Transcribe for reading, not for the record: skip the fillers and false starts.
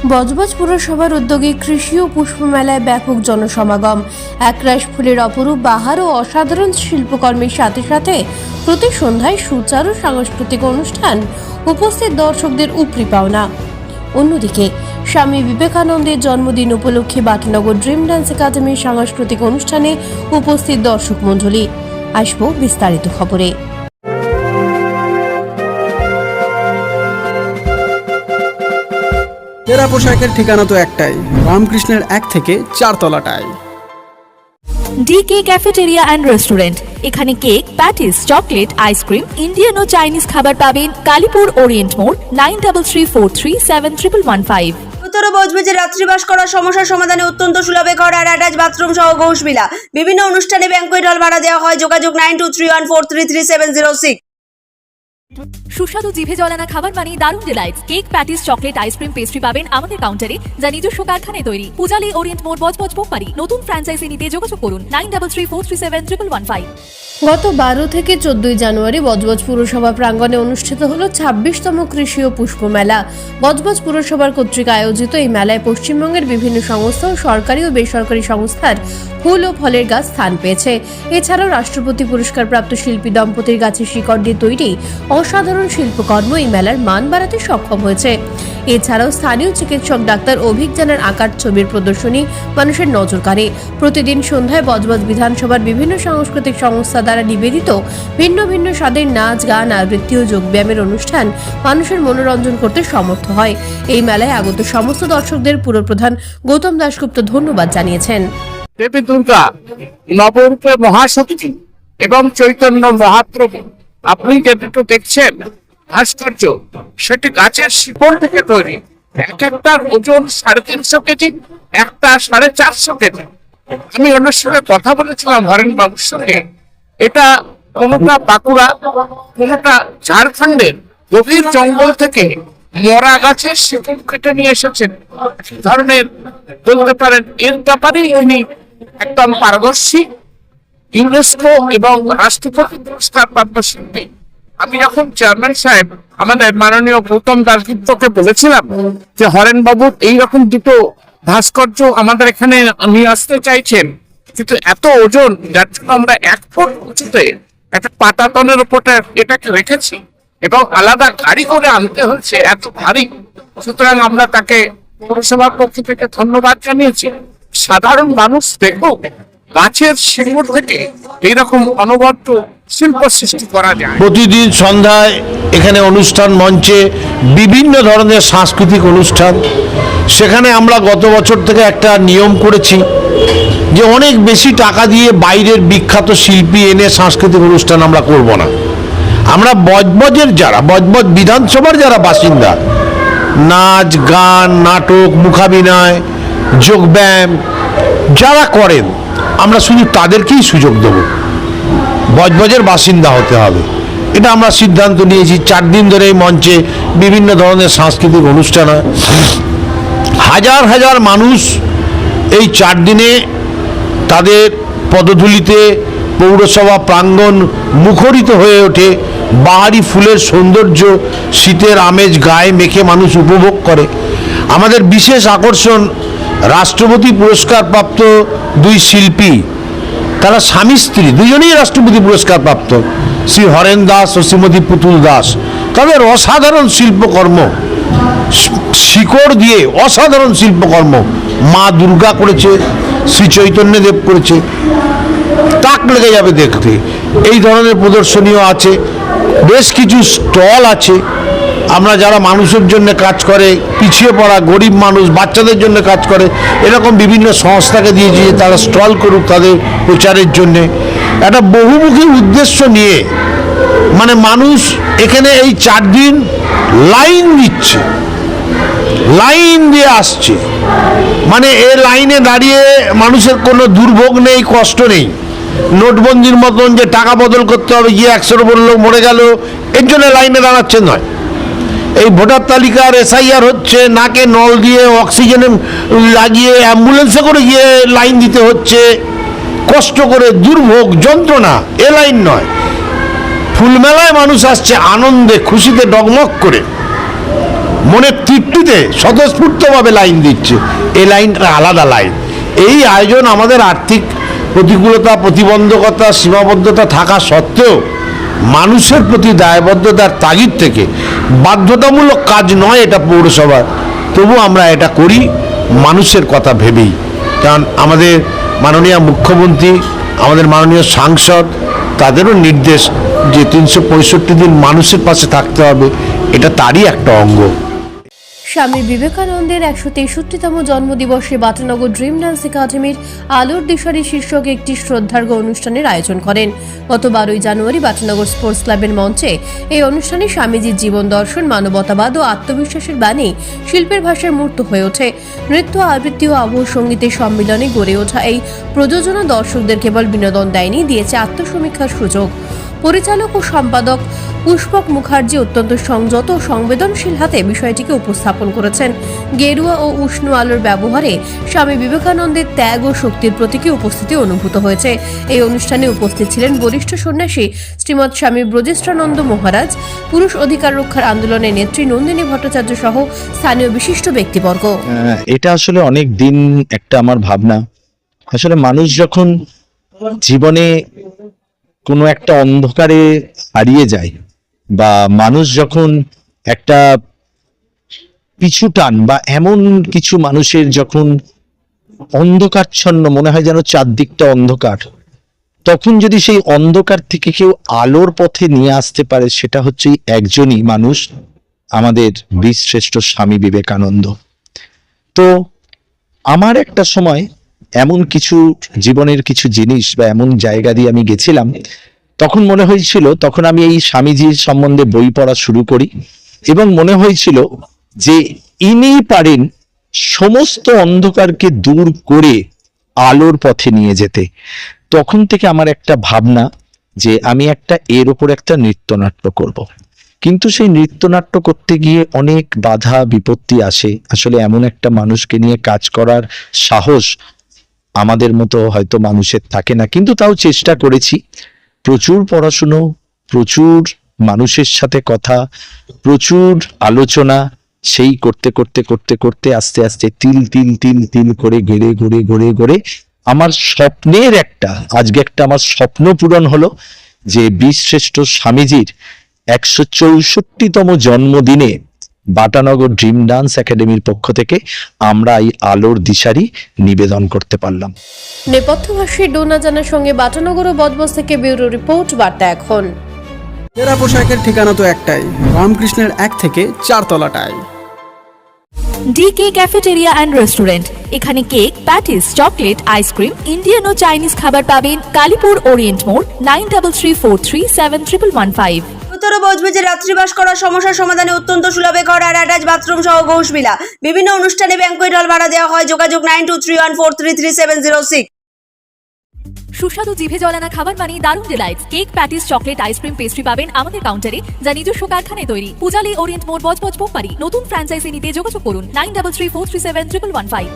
বজবজ পুরসভার উদ্যোগে কৃষি ও পুষ্প মেলায় ব্যাপক জনসমাগম। একরাশ ফুলের অপরূপ বাহার ও অসাধারণ শিল্পকর্মের সাথে সাথে প্রতি সন্ধ্যায় সুচারু সাংস্কৃতিক অনুষ্ঠান, উপস্থিত দর্শকদের উপরি পাওনা। অন্যদিকে স্বামী বিবেকানন্দের জন্মদিন উপলক্ষে বাটানগর ড্রিম ডান্স একাডেমির সাংস্কৃতিক অনুষ্ঠানে উপস্থিত দর্শক মণ্ডলী। আসবো বিস্তারিত খবরে। সেরা পোশাকের ঠিকানা তো একটাই, রামকৃষ্ণের 1 থেকে 4 তলাটায়। DK cafeteria and restaurant. এখানে cake, patties, chocolate, ice cream, Indian ও চাইনিজ খাবার পাবেন। কালীপুর ওরিয়েন্ট মোড়, 9334371115। উত্তর বজবজে রাত্রিবাস করার সমস্যার সমাধানে অত্যন্ত সুলভে ঘর আর অ্যাটাচ বাথরুম সহ ঘোষবিলা। বিভিন্ন অনুষ্ঠানে ব্যাংকুয়েট হল ভাড়া দেওয়া হয়। যোগাযোগ 9231433706। সুস্বাদু জিভে জলানা খাবার মানে দারুণ delights. Cake, patties, chocolate, ice cream, pastry পাবেন আমাদের কাউন্টারে, যা নিজস্ব কারখানায় তৈরি। পূজালী ওরিয়েন্ট মোড়, বজবজ, বোমবাড়ি। নতুন ফ্র্যাঞ্চাইজি নিতে যোগাযোগ করুন 9334371115। গত 12 থেকে 14 জানুয়ারি বজবজ পুরসভা প্রাঙ্গণে অনুষ্ঠিত হলো 26তম কৃষি ও পুষ্প মেলা। বজবজ পুরসভার কর্তৃক আয়োজিত এই মেলায় পশ্চিমবঙ্গের বিভিন্ন সংস্থা ও সরকারি ও বেসরকারি সংস্থার ফুল ও ফলের গাছ স্থান পেয়েছে। এছাড়াও রাষ্ট্রপতি পুরস্কারপ্রাপ্ত শিল্পী দম্পতির গাছের শিকড় দিয়ে তৈরি অসাধারণ শিল্পকর্ম এই মেলার মান বাড়াতে সক্ষম হয়েছে। এছাড়াও স্থানীয় চিকিৎসক ডাক্তার অভিক জানার আঁকার ছবির প্রদর্শনী মানুষের নজর কাড়ে। প্রতিদিন সন্ধ্যায় বজবজ বিধানসভার বিভিন্ন সাংস্কৃতিক সংস্থা দ্বারা নিবেদিত ভিন্ন ভিন্ন স্বাদের নাচ, গান, আবৃত্তি ও যোগব্যায়ামের অনুষ্ঠান মানুষের মনোরঞ্জন করতে সমর্থ হয়। এই মেলায় আগত সমস্ত দর্শকদের পুরপ্রধান গৌতম দাশগুপ্ত ধন্যবাদ জানিয়েছেন। দেবী দুর্গা, নবরূপে মহাশক্তি এবং চৈতন্য মহাপ্রভু, আপনি যেটুকু দেখছেন ভাস্কর্য, সেটি গাছের শিকড় থেকে তৈরি। এক একটার ওজন 350 কেজি, একটা 450 কেজি। আমি ওনার সঙ্গে কথা বলেছিলাম হরেন বাবুর সঙ্গে। এটা কোনটা বাঁকুড়া, কোনটা ঝাড়খণ্ডের গভীর জঙ্গল থেকে মরা গাছের শিকড় কেটে নিয়ে এসেছেন। ধরনের বলতে পারেন এর ব্যাপারেই উনি একদম পারদর্শী। ইউনেস্কো এবং রাষ্ট্রপতি পুরস্কার প্রাপ্ত শিল্পী। আমি যখন চেয়ারম্যান সাহেব আমাদের মাননীয় গৌতম দাশগুপ্তকে বলেছিলাম যে হরেন বাবু এইরকম দুটো ভাস্কর্য আমাদের এখানে নিয়ে আসতে চাইছেন, কিন্তু এত ওজন, যার জন্য আমরা 1 ফুট উঁচুতে একটা পাটাতনের উপর এটাকে রেখেছি এবং আলাদা গাড়ি করে আনতে হচ্ছে, এত ভারী। সুতরাং আমরা তাকে পৌরসভার পক্ষ থেকে ধন্যবাদ জানিয়েছি। সাধারণ মানুষ দেখুক গাছের শিকড় থেকে এইরকম অনবদ্য শিল্প সৃষ্টি করা যায়। প্রতিদিন সন্ধ্যায় এখানে অনুষ্ঠান মঞ্চে বিভিন্ন ধরনের সাংস্কৃতিক অনুষ্ঠান। সেখানে আমরা গত বছর থেকে একটা নিয়ম করেছি যে অনেক বেশি টাকা দিয়ে বাইরের বিখ্যাত শিল্পী এনে সাংস্কৃতিক অনুষ্ঠান আমরা করব না। আমরা বজবজের বজবজ বিধানসভার যারা বাসিন্দা, নাচ, গান, নাটক, মুখাভিনয়, যোগব্যায়াম যারা করেন, আমরা শুধু তাদেরকেই সুযোগ দেব। বজবজের বাসিন্দা হতে হবে, এটা আমরা সিদ্ধান্ত নিয়েছি। 4 দিন ধরে এই মঞ্চে বিভিন্ন ধরনের সাংস্কৃতিক অনুষ্ঠান হয়। হাজার হাজার মানুষ এই 4 দিনে তাদের পদধূলিতে পৌরসভা প্রাঙ্গণ মুখরিত হয়ে ওঠে। বাহারি ফুলের সৌন্দর্য, শীতের আমেজ গায়ে মেখে মানুষ উপভোগ করে। আমাদের বিশেষ আকর্ষণ রাষ্ট্রপতি পুরস্কারপ্রাপ্ত 2 শিল্পী, তারা স্বামী স্ত্রী দুজনেই রাষ্ট্রপতি পুরস্কার প্রাপ্ত, শ্রী হরেন দাস ও শ্রীমতী পুতুল দাস। তাদের অসাধারণ শিল্পকর্ম, শিকড় দিয়ে অসাধারণ শিল্পকর্ম মা দুর্গা করেছে, শ্রী চৈতন্যদেব করেছে। তাক লেগে যাবে দেখতে। এই ধরনের প্রদর্শনীও আছে, বেশ কিছু স্টল আছে। আমরা যারা মানুষের জন্য কাজ করে, পিছিয়ে পড়া গরিব মানুষ, বাচ্চাদের জন্য কাজ করে, এরকম বিভিন্ন সংস্থাকে দিয়েছি যে তারা স্টল করুক তাদের প্রচারের জন্যে। একটা বহুমুখী উদ্দেশ্য নিয়ে মানে মানুষ এখানে এই 4 দিন লাইন দিচ্ছে, লাইন দিয়ে আসছে। মানে এ লাইনে দাঁড়িয়ে মানুষের কোনো দুর্ভোগ নেই, কষ্ট নেই। নোটবন্দির মতন যে টাকা বদল করতে হবে, গিয়ে 100 উপর লোক মরে গেল, এর জন্য লাইনে দাঁড়াচ্ছে নয়। এই ভোটার তালিকার SIR হচ্ছে, নাকে নল দিয়ে অক্সিজেন লাগিয়ে অ্যাম্বুলেন্সে করে গিয়ে লাইন দিতে হচ্ছে, কষ্ট করে, দুর্ভোগ, যন্ত্রণা, এ লাইন নয়। ফুলমেলায় মানুষ আসছে আনন্দে খুশিতে ডগমগ করে। মনের তৃপ্তিতে স্বতঃস্ফূর্তভাবে লাইন দিচ্ছে। এই লাইনটা আলাদা লাইন। এই আয়োজন আমাদের আর্থিক প্রতিকূলতা, প্রতিবন্ধকতা, সীমাবদ্ধতা থাকা সত্ত্বেও মানুষের প্রতি দায়বদ্ধতার তাগিদ থেকে, বাধ্যতামূলক কাজ নয় এটা পৌরসভার, তবু আমরা এটা করি মানুষের কথা ভেবেই। কারণ আমাদের মাননীয় মুখ্যমন্ত্রী, আমাদের মাননীয় সাংসদ, তাদেরও নির্দেশ যে 365 দিন মানুষের পাশে থাকতে হবে, এটা তারই একটা অঙ্গ। স্বামী বিবেকানন্দের 163তম জন্মদিবসে বাটানগর ড্রিম ডান্স একাডেমির আলোর দিশারি শীর্ষক একটি শ্রদ্ধার্ঘ্য অনুষ্ঠানের আয়োজন করেন। গত 12ই জানুয়ারি বাটানগর স্পোর্টস ক্লাবের মঞ্চে এই অনুষ্ঠানে স্বামীজির জীবন দর্শন, মানবতাবাদ ও আত্মবিশ্বাসের বাণী শিল্পের ভাষায় মূর্ত হয়ে ওঠে। নৃত্য, আবৃত্তি ও আবহ সঙ্গীতের সম্মিলনে গড়ে ওঠা এই প্রযোজনা দর্শকদের কেবল বিনোদন দেয়নি, দিয়েছে আত্মসমীক্ষার সুযোগ। পরিচালক ও সম্পাদক পুষ্পক মুখার্জি অত্যন্ত সংযত ও সংবেদনশীল হাতে বিষয়টিকে উপস্থাপন করেছেন। গেরুয়া ও উষ্ণ আলোর ব্যবহারে স্বামী বিবেকানন্দের ত্যাগ ও শক্তির প্রতীকী উপস্থিতি অনুভূত হয়েছে। এই অনুষ্ঠানে উপস্থিত ছিলেন বরিষ্ঠ সন্ন্যাসী শ্রীমৎ স্বামী ব্রজেশানন্দ মহারাজ, পুরুষ অধিকার রক্ষার আন্দোলনের নেত্রী নন্দিনী ভট্টাচার্য সহ স্থানীয় বিশিষ্ট ব্যক্তিবর্গ। এটা আসলে অনেক দিন একটা আমার ভাবনা। আসলে মানুষ যখন জীবনে কোনো একটা অন্ধকারে হারিয়ে যায়, বা মানুষ যখন একটা পিছু টান বা এমন কিছু মানুষের যখন অন্ধকারচ্ছন্ন মনে হয় যেন চারদিকটা অন্ধকার, তখন যদি সেই অন্ধকার থেকে কেউ আলোর পথে নিয়ে আসতে পারে, সেটা হচ্ছে একজনই মানুষ, আমাদের বীরশ্রেষ্ঠ স্বামী বিবেকানন্দ। তো আমার একটা সময় এমন কিছু জীবনের কিছু জিনিস বা এমন জায়গা দিয়ে আমি গেছিলাম, তখন মনে হয়েছিল, তখন আমি এই স্বামীজির সম্বন্ধে বই পড়া শুরু করি এবং মনে হয়েছিল যে ইনি পারেন সমস্ত অন্ধকারকে দূর করে আলোর পথে নিয়ে যেতে। তখন থেকে আমার একটা ভাবনা যে আমি এর ওপর একটা নৃত্যনাট্য করব। কিন্তু সেই নৃত্যনাট্য করতে গিয়ে অনেক বাধা বিপত্তি আসে। আসলে এমন একটা মানুষকে নিয়ে কাজ করার সাহস আমাদের মতো হয়তো মানুষের থাকে না, কিন্তু তাও চেষ্টা করেছি। প্রচুর পড়াশুনো, প্রচুর মানুষের সাথে কথা, প্রচুর আলোচনা, সেই করতে করতে করতে করতে আস্তে আস্তে তিল তিল তিল তিল করে গড়ে আমার স্বপ্নের আজকে একটা আমার স্বপ্ন পূরণ হলো যে বীরশ্রেষ্ঠ স্বামীজির 164তম জন্মদিনে বাটানগর ড্রিম ডান্স একাডেমির পক্ষ থেকে আমরা এই আলোর দিশারি নিবেদন করতে পারলাম। নেপথ্যভাষী ডোনা জানার সঙ্গে বাটানগর ও বজবজ থেকে ব্যুরো রিপোর্ট, বার্তা এখন। সেরা পোশাকের ঠিকানা তো একটাই, রামকৃষ্ণের 1 থেকে 4 তলাটায়। DK cafeteria and restaurant. এখানে cake, patties, chocolate, ice cream, Indian ও চাইনিজ খাবার পাবেন। কালীপুর ওরিয়েন্ট মোড়, 9334371115। উত্তর ও বজবজে রাত্রিবাস করার সমস্যার সমাধানে অত্যন্ত সুলভে ঘর আর অ্যাটাচ বাথরুম সহ ঘোষবিলা। বিভিন্ন অনুষ্ঠানে ব্যাংকুয়েট হল ভাড়া দেওয়া হয়। যোগাযোগ 9231433706। সুস্বাদু জিভে জলানা খাবার মানে দারুণ delights. Cake, patties, chocolate, ice cream, pastry পাবেন আমাদের কাউন্টারে, যা নিজস্ব কারখানায় তৈরি। পূজালী ওরিয়েন্ট মোড়, বজবজ, বোমবাড়ি। নতুন ফ্র্যাঞ্চাইজি নিতে যোগাযোগ করুন 9334371115।